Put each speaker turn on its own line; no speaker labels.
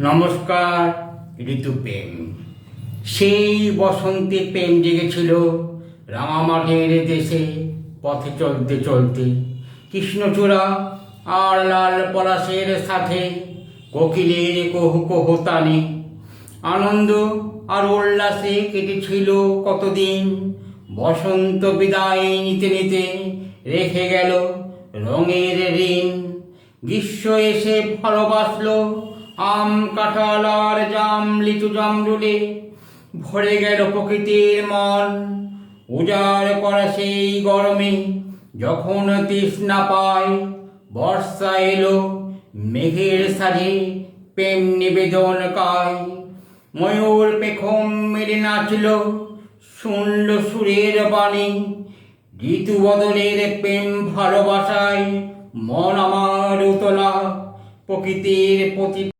নমস্কার। ঋতুপ্রেম, সেই বসন্তে প্রেম জেগেছিল রাঙামাটির দেশে। পথে চলতে চলতে কৃষ্ণচূড়া আর লাল পলাশের সাথে কোকিলের কুহু কুহু তানে আনন্দ আর উল্লাসে কেটেছিল কতদিন। বসন্ত বিদায় নিতে নিতে রেখে গেল রঙের ঋণ। গ্রীষ্ম এসে ভালোবাসলো আম কাঁঠাল আর জাম লিচু জামরুলে। ভরে গেল প্রকৃতির মন উজাড় করা সেই গরমে। যখন তৃষ্ণা পায় বর্ষা এলো মেঘের সাজে প্রেম নিবেদন কায়। ময়ূর পেখম মেলে নাচল, শুনল সুরের বাণী। ঋতু বদলের প্রেম ভালোবাসায় মন আমার উতলা। প্রকৃতির প্রতি